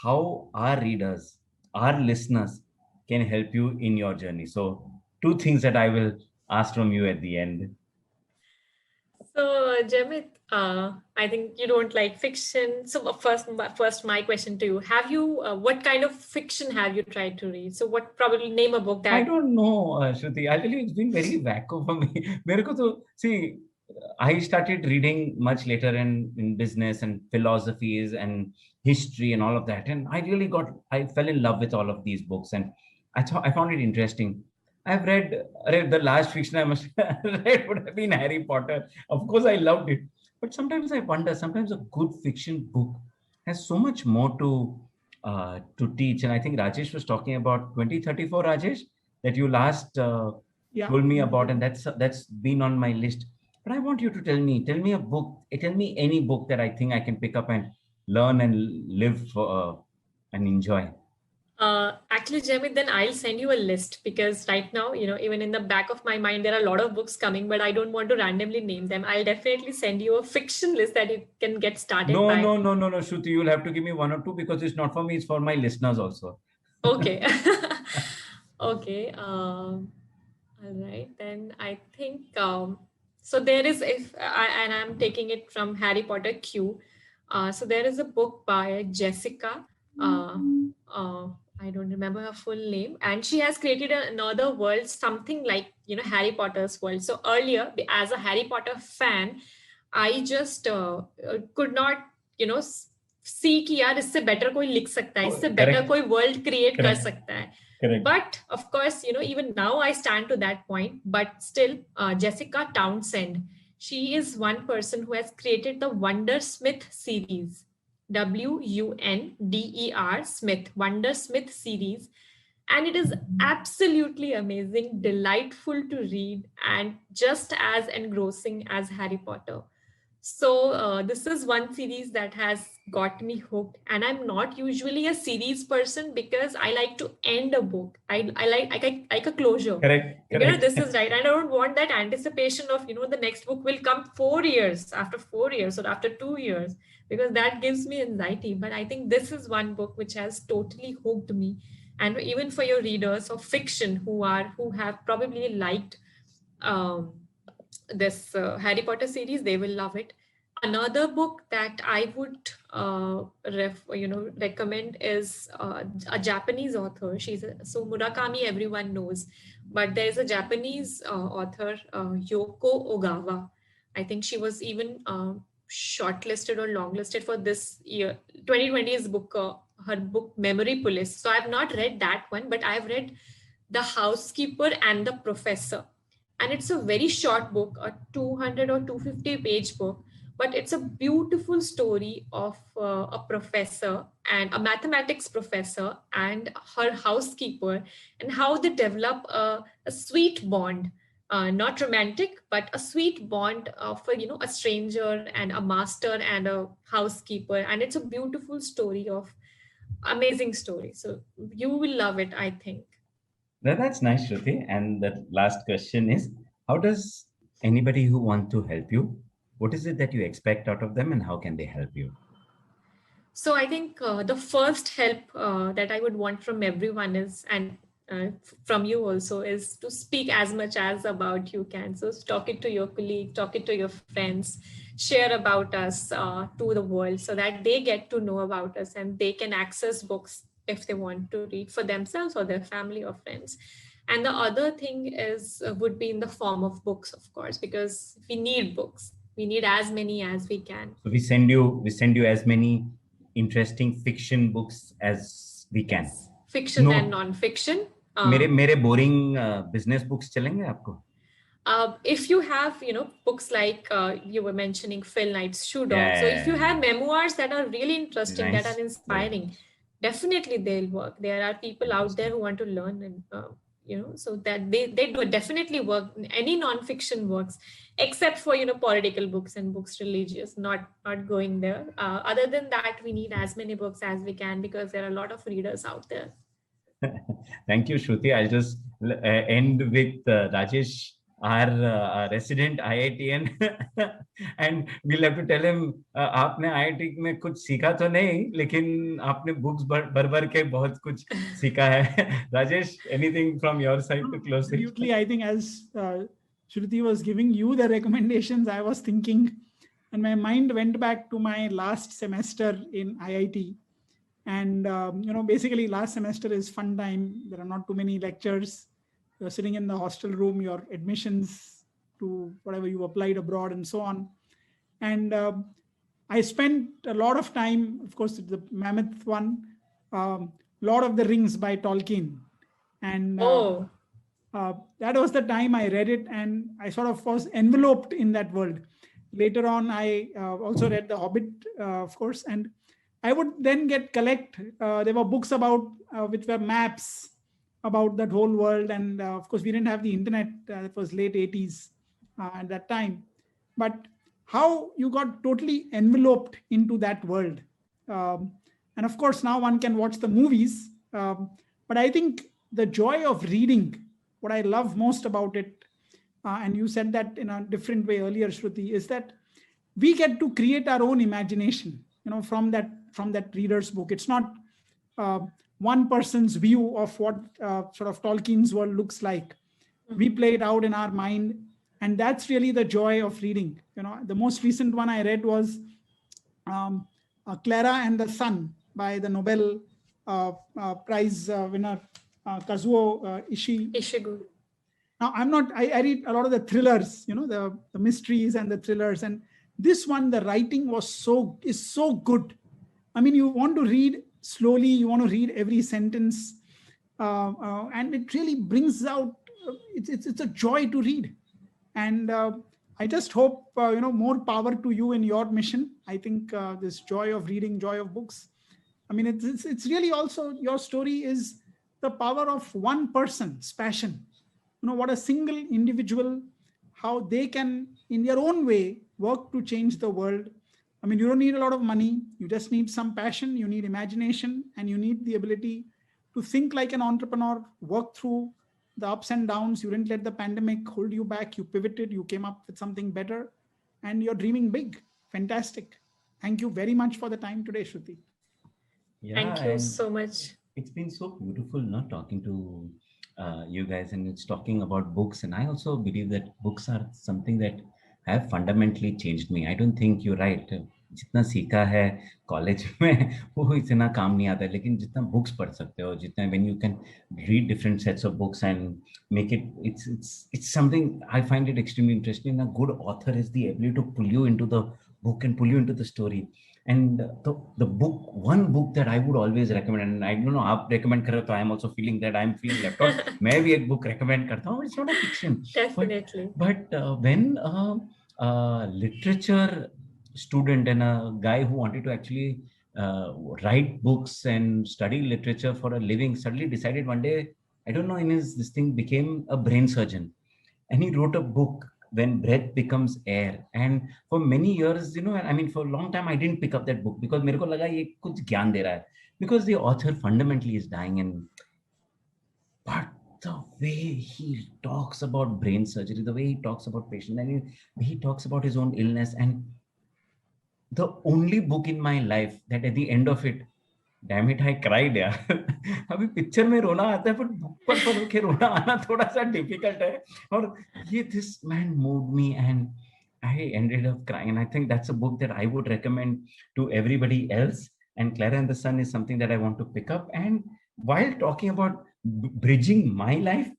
Speaker 1: how our readers, our listeners can help you in your journey. So 2 things that I will ask from you at the end.
Speaker 2: So, Jamit, I think you don't like fiction. So first, my question to you: have you? What kind of fiction have you tried to read? So, probably name a book that
Speaker 1: I don't know, Shruti. I'll tell you, it's been very wacko for me. See, I started reading much later in business and philosophies and history and all of that, and I fell in love with all of these books, and I found it interesting. I've read the last fiction I must have read would have been Harry Potter. Of course, I loved it. But sometimes I wonder, sometimes a good fiction book has so much more to to teach. And I think Rajesh was talking about 2034, Rajesh, that you last
Speaker 3: Yeah.
Speaker 1: told me about, and that's been on my list. But I want you to tell me a book, tell me any book that I think I can pick up and learn and live and enjoy.
Speaker 2: Actually, Jamie, then I'll send you a list because right now, even in the back of my mind, there are a lot of books coming, but I don't want to randomly name them. I'll definitely send you a fiction list that you can get started
Speaker 1: No,
Speaker 2: by.
Speaker 1: no, Shruti, you'll have to give me one or two because it's not for me, it's for my listeners also.
Speaker 2: Okay. Okay. All right. Then I think so. There is and I'm taking it from Harry Potter Q. So there is a book by Jessica. I don't remember her full name, and she has created another world, something like Harry Potter's world. So earlier, as a Harry Potter fan, I just could not see कि यार इससे better कोई लिख सकता है, इससे better कोई world create कर सकता है. Correct. But of course, even now I stand to that point. But still, Jessica Townsend, she is one person who has created the Wondersmith series. WUNDER Smith, Wondersmith series. And it is absolutely amazing, delightful to read, and just as engrossing as Harry Potter. So this is one series that has got me hooked, and I'm not usually a series person because I like to end a book. I like a closure.
Speaker 1: Correct.
Speaker 2: This is right, and I don't want that anticipation of the next book will come 4 years, after 4 years, or after 2 years, because that gives me anxiety. But I think this is one book which has totally hooked me, and even for your readers of fiction who have probably liked this Harry Potter series, they will love it. Another book that I would recommend is a Japanese author. So Murakami everyone knows, but there is a Japanese author, Yoko Ogawa. I think she was even shortlisted or longlisted for this year 2020's book, her book Memory Police. So I've not read that one, but I've read The Housekeeper and the Professor. And it's a very short book, a 200 or 250 page book, but it's a beautiful story of a professor and a mathematics professor and her housekeeper, and how they develop a sweet bond, not romantic, but a sweet bond for, a stranger and a master and a housekeeper. And it's a beautiful story of amazing story. So you will love it, I think.
Speaker 1: That's nice, Shruti. And the last question is, how does anybody who wants to help you, what is it that you expect out of them and how can they help you?
Speaker 2: So I think the first help that I would want from everyone is, and from you also, is to speak as much as about you can. So talk it to your colleague, talk it to your friends, share about us to the world so that they get to know about us and they can access books if they want to read for themselves or their family or friends. And the other thing is would be in the form of books, of course, because we need books. We need as many as we can.
Speaker 1: So we send you as many interesting fiction books as we can.
Speaker 2: Yes. Fiction and non-fiction.
Speaker 1: मेरे boring business books चलेंगे आपको?
Speaker 2: If you have, books like you were mentioning Phil Knight's Shoe Dog. So if you have memoirs that are really interesting, that are inspiring, definitely they'll work. There are people out there who want to learn, and so that they do definitely work. Any non-fiction works, except for political books and books religious, not going there. Other than that, we need as many books as we can because there are a lot of readers out there.
Speaker 1: Thank you, Shruti. I'll just end with Rajesh, our resident IITian, and we'll have to tell him, आपने IIT में कुछ सीखा तो नहीं, लेकिन आपने books भर के बहुत कुछ सीखा है. Rajesh, anything from your side to close it?
Speaker 3: Absolutely. I think as Shruti was giving you the recommendations, I was thinking, and my mind went back to my last semester in IIT. And, basically last semester is fun time. There are not too many lectures. You're sitting in the hostel room, your admissions to whatever you applied abroad and so on. And I spent a lot of time, of course, the Mammoth one, Lord of the Rings by Tolkien. And that was the time I read it, and I sort of was enveloped in that world. Later on, I also read The Hobbit, of course. And I would then collect. There were books about which were maps about that whole world, and of course we didn't have the internet. It was late 80s at that time, but how you got totally enveloped into that world. Um, and of course now one can watch the movies, but I think the joy of reading, what I love most about it, and you said that in a different way earlier, Shruti, is that we get to create our own imagination, from that reader's book. It's not uh, one person's view of what sort of Tolkien's world looks like. We play it out in our mind, and that's really the joy of reading. The most recent one I read was Clara and the Sun by the Nobel Prize winner Kazuo
Speaker 2: Ishigu.
Speaker 3: Now, I read a lot of the thrillers, the mysteries and the thrillers. And this one, the writing is so good. I mean, you want to read slowly, you want to read every sentence. And it really brings out, it's a joy to read. And I just hope, more power to you in your mission. I think this joy of reading, joy of books. I mean, it's really also, your story is the power of one person's passion. What a single individual, how they can in their own way work to change the world. I mean, you don't need a lot of money, you just need some passion, you need imagination, and you need the ability to think like an entrepreneur, work through the ups and downs. You didn't let the pandemic hold you back, you pivoted, you came up with something better, and you're dreaming big. Fantastic. Thank you very much for the time today, Shruti.
Speaker 1: Yeah,
Speaker 2: thank you so much.
Speaker 1: It's been so beautiful not talking to you guys, and it's talking about books. And I also believe that books are something that have fundamentally changed me. I don't think you're right. जितना सीखा है college में वो इतना काम नहीं आता है, लेकिन जितना बुक्स पढ़ सकते हो, जितना when you can read different sets of books and make it, it's something I find it extremely interesting. A good author is the ability to pull you into the book and pull you into the story. And the book, one book that I would always recommend, and I don't know आप recommend कर रहे हो, तो I am also feeling that I'm feeling left out. मैं भी एक book recommend करता हूँ. It's not a fiction.
Speaker 2: Definitely.
Speaker 1: But when literature student and a guy who wanted to actually write books and study literature for a living suddenly decided one day, I don't know, this thing became a brain surgeon, and he wrote a book, When Breath Becomes Air. And for many years, I mean, for a long time, I didn't pick up that book because मेरे को लगा ये कुछ ज्ञान दे रहा है, because the author fundamentally is dying. But the way he talks about brain surgery, the way he talks about patients, and he talks about his own illness, and the only book in my life that at the end of it, damn it, I cried यार. अभी picture में रोना आता है, पर book पर पढ़ के रोना आना थोड़ा सा डिफिकल्ट है. और ये this man moved me and I ended up crying. And I think that's a book that I would recommend to everybody else. And Clara and the Sun is something that I want to pick up. And while talking about bridging my life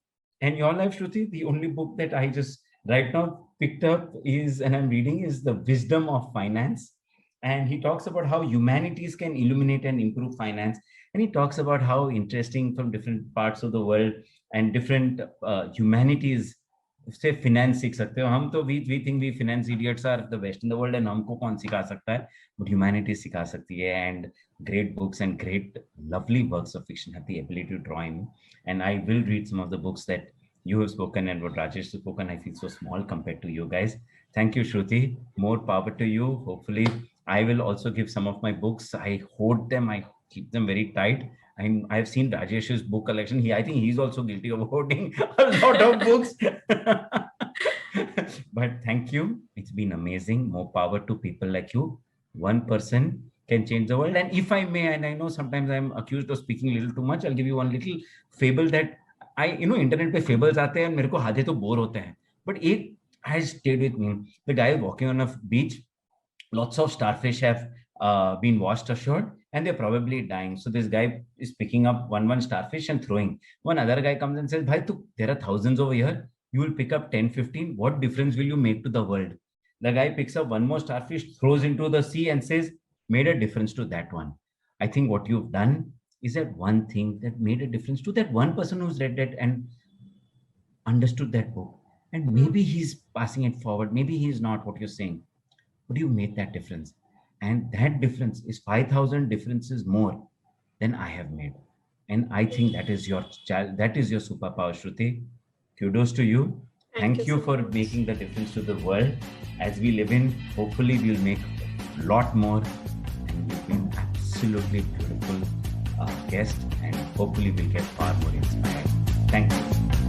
Speaker 1: and your life, Shruti, the only book that I just right now picked up is, and I'm reading, is The Wisdom of Finance. And he talks about how humanities can illuminate and improve finance. And he talks about how interesting from different parts of the world and different humanities से finance सीख सकते हो. हम तो we think we finance idiots are the best in the world, and हमको कौन सिखा सकता है, but humanities सिखा सकती है. And great books and great lovely works of fiction have the ability to draw in. And I will read some of the books that you have spoken and what Rajesh has spoken. I feel so small compared to you guys. Thank you, Shruti. More power to you. Hopefully I will also give some of my books. I hoard them. I keep them very tight. I've seen Rajesh's book collection. I think he's also guilty of hoarding a lot of books. But thank you. It's been amazing. More power to people like you. One person can change the world. And if I may, and I know sometimes I'm accused of speaking a little too much, I'll give you one little fable that internet पे fables आते हैं, मेरे को आधे तो bore होते हैं. But एक has stayed with me. The guy walking on a beach. Lots of starfish have been washed ashore and they're probably dying. So this guy is picking up one starfish and throwing. One other guy comes and says, Bhai, there are thousands over here. You will pick up 10, 15. What difference will you make to the world? The guy picks up one more starfish, throws into the sea and says, made a difference to that one. I think what you've done is that one thing that made a difference to that one person who's read it and understood that book. And maybe he's passing it forward. Maybe he's not what you're saying. But you made that difference. And that difference is 5,000 differences more than I have made. And I think that is your that is your superpower, Shruti. Kudos to you. Thank you
Speaker 2: so
Speaker 1: for
Speaker 2: much.
Speaker 1: making the difference to the world. As we live in, hopefully we'll make a lot more. And you've been absolutely beautiful guest, and hopefully we'll get far more inspired. Thank you.